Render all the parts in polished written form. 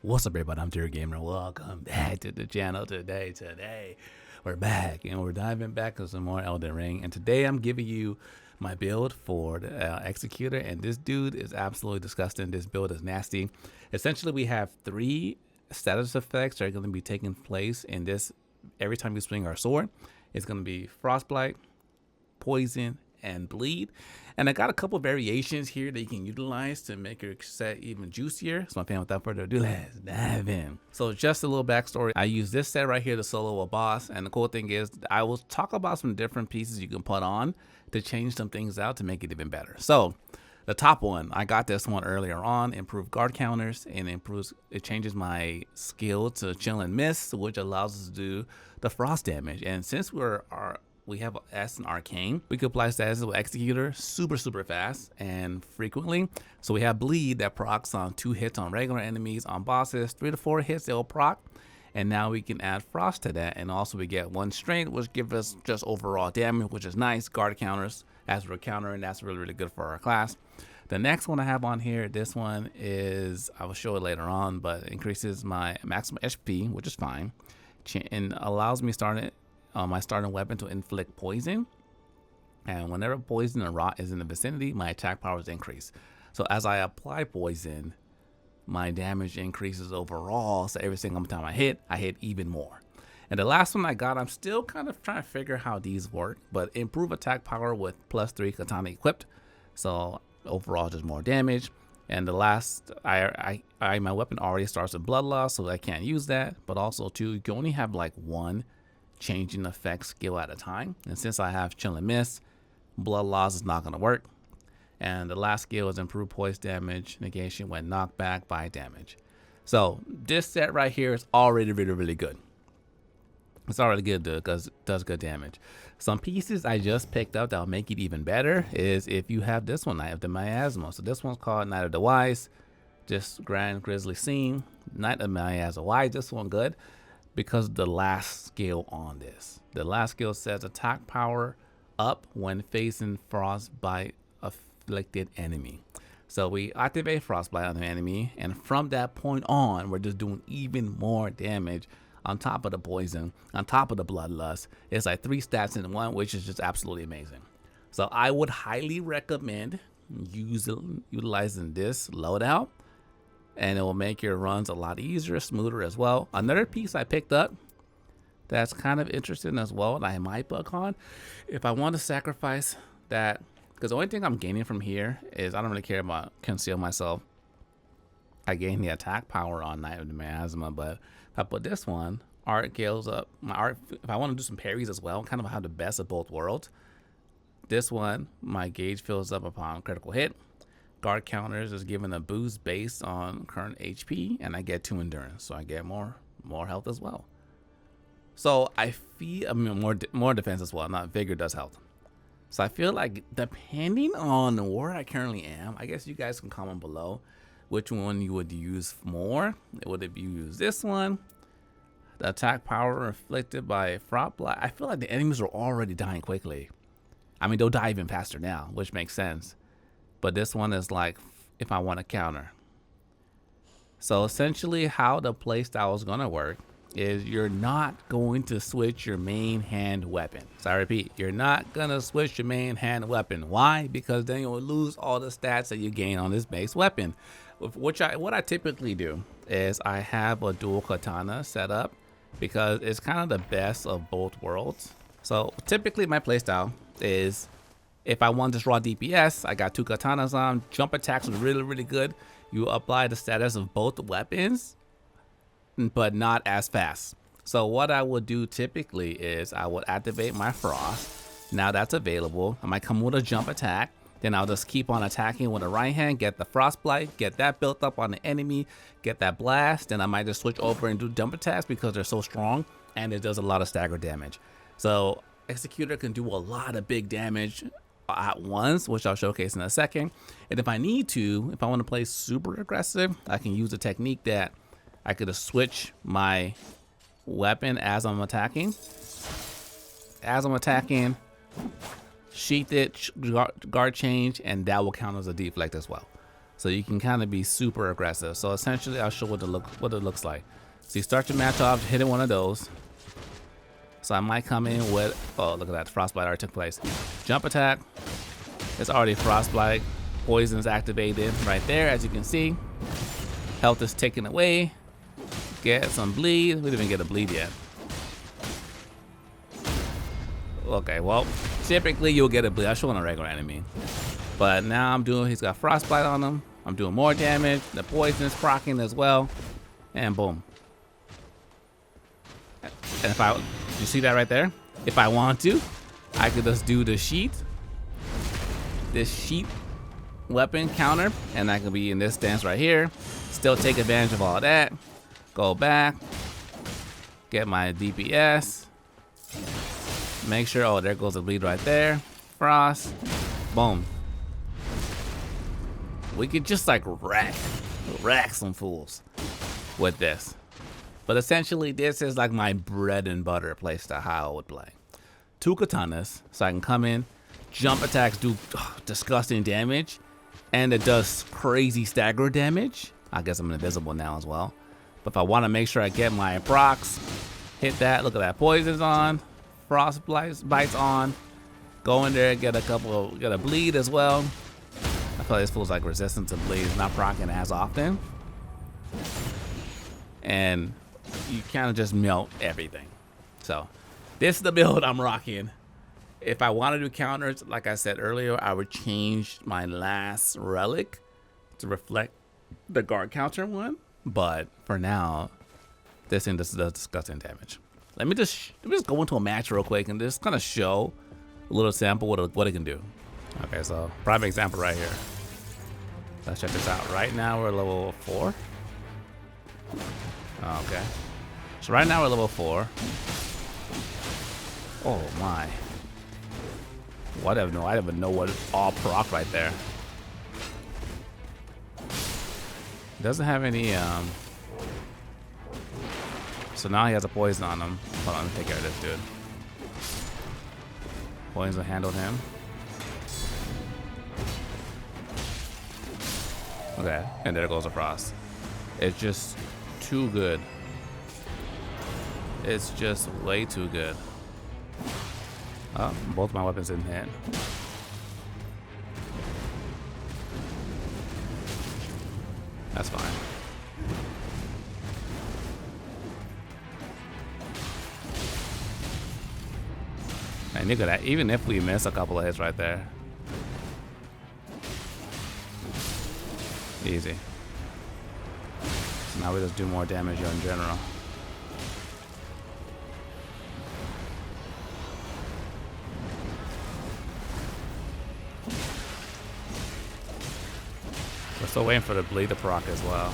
What's up, everybody? I'm Jerry Gamer. Welcome back to the channel today. We're back and we're diving back to some more Elden Ring. And today I'm giving you my build for the Executor. And this dude is absolutely disgusting. This build is nasty. Essentially, we have 3 status effects that are going to be taking place in this. Every time we swing our sword, it's going to be Frostbite, Poison, and Bleed. And I got a couple variations here that you can utilize to make your set even juicier. So my fan, without further ado, let's dive in. So just a little backstory. I use this set right here to solo a boss. And the cool thing is I will talk about some different pieces you can put on to change some things out to make it even better. So the top one, I got this one earlier on, improved guard counters, and it changes my skill to chill and miss, which allows us to do the frost damage. And since we have S and Arcane, we can apply status with Executor super fast and frequently. So we have Bleed that procs on 2 hits on regular enemies. On bosses, 3 to 4 hits they'll proc. And now we can add Frost to that. And also we get 1 strength, which gives us just overall damage, which is nice. Guard counters as we're countering, that's really good for our class. The next one I have on here, this one is, I will show it later on, but it increases my maximum HP, which is fine. And allows me my starting weapon to inflict poison, and whenever poison or rot is in the vicinity, my attack powers increase. So as I apply poison, my damage increases overall, so every single time I hit even more. And the last one I got, I'm still kind of trying to figure how these work, but improve attack power with +3 katana equipped, so overall just more damage. And the last, my weapon already starts with blood loss, so I can't use that. But also too, you can only have like 1 changing effect skill at a time, and since I have chill and miss, blood loss is not going to work. And the last skill is improved poise damage negation when knocked back by damage. So this set right here is already really good. It's already good because it does good damage. Some pieces I just picked up that'll make it even better is if you have this one, Night of the Miasma. So this one's called Night of the Wise, just grand grisly scene. Night of the Miasma. Why is this one good? Because the last skill on this. The last skill says attack power up when facing frostbite afflicted enemy. So we activate frostbite on the enemy, and from that point on, we're just doing even more damage on top of the poison, on top of the bloodlust. It's like 3 stats in one, which is just absolutely amazing. So I would highly recommend utilizing this loadout, and it will make your runs a lot easier, smoother as well. Another piece I picked up that's kind of interesting as well, and I might book on, if I want to sacrifice that, because the only thing I'm gaining from here is I don't really care about conceal myself. I gain the attack power on Night of the Miasma, but if I put this one, art scales up. My art, if I want to do some parries as well, kind of have the best of both worlds. This one, my gauge fills up upon critical hit. Guard counters is given a boost based on current HP, and I get 2 endurance, so I get more health as well. So I feel, more defense as well. Not vigor does health. So I feel like depending on where I currently am, I guess you guys can comment below which one you would use more. Would it be use this one? The attack power inflicted by Frostbite. I feel like the enemies are already dying quickly. I mean, they'll die even faster now, which makes sense. But this one is like if I want to counter. So essentially how the playstyle is going to work is you're not going to switch your main hand weapon. So I repeat, you're not going to switch your main hand weapon. Why? Because then you'll lose all the stats that you gain on this base weapon. What I typically do is I have a dual katana set up because it's kind of the best of both worlds. So typically my playstyle is, if I want this raw DPS, I got 2 katanas on. Jump attacks are really good. You apply the status of both weapons, but not as fast. So what I would do typically is I would activate my Frost. Now that's available. I might come with a jump attack. Then I'll just keep on attacking with the right hand, get the Frostbite, get that built up on the enemy, get that blast. Then I might just switch over and do jump attacks because they're so strong and it does a lot of stagger damage. So Executor can do a lot of big damage at once, which I'll showcase in a second. And if I need to, if I want to play super aggressive, I can use a technique that I could just switch my weapon as I'm attacking. Sheath it, guard change, and that will count as a deflect as well. so you can kind of be super aggressive. So essentially, I'll show what it looks like. So you start your match off hitting one of those. So I might come in with, oh, look at that, frostbite already took place. Jump attack. It's already frostbite. Poison is activated right there, as you can see. Health is taken away. Get some bleed. We didn't even get a bleed yet. Okay, well, typically you'll get a bleed. I'll show on a regular enemy. But now I'm doing, he's got frostbite on him. I'm doing more damage. The poison is proccing as well. And boom. And if I, you see that right there? If I want to, I could just do the sheet. This sheet weapon counter. And I could be in this stance right here. Still take advantage of all that. Go back. Get my DPS. Make sure, oh, there goes the bleed right there. Frost. Boom. We could just like rack some fools with this. But essentially, this is like my bread and butter playstyle, how I would play. 2 katanas, so I can come in, jump attacks do disgusting damage, and it does crazy stagger damage. I guess I'm invisible now as well. But if I want to make sure I get my procs, hit that, look at that, poison's on, frost bites on, go in there, get a bleed as well. I feel like this fool's like resistant to bleed, it's not proccing as often. And you kind of just melt everything. So this is the build I'm rocking. If I want to do counters, like I said earlier, I would change my last relic to reflect the guard counter one. But for now, this thing does disgusting damage. Let me just go into a match real quick and just kind of show a little sample what it can do. Okay, so prime example right here. Let's check this out. Right now we're level 4. Okay. So right now we're level 4. Oh my. Whatever. No, I don't even know what all proc right there. Doesn't have any so now he has a poison on him. Hold on, let me take care of this dude. Poison handled him. Okay, and there goes the frost. It's just too good. It's just way too good. Oh, both my weapons didn't hit. That's fine. And look at that, even if we miss a couple of hits right there. Easy. So now we just do more damage in general. We're still waiting for the bleed to proc as well.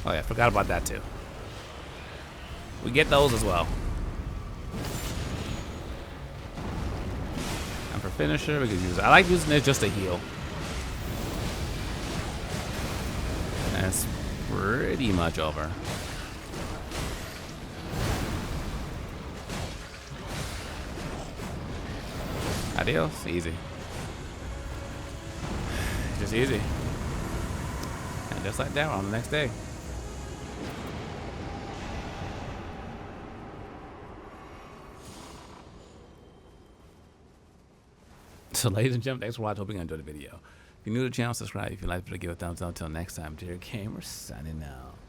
Oh yeah, forgot about that too. We get those as well. And for finisher, we can use it. I like using it just to heal. And it's pretty much over. Adios, easy. Just easy. And just like that, we're on the next day. So ladies and gentlemen, thanks for watching. Hope you enjoyed the video. If you're new to the channel, subscribe. If you like it, give it a thumbs up. Until next time, dear gamers, signing out.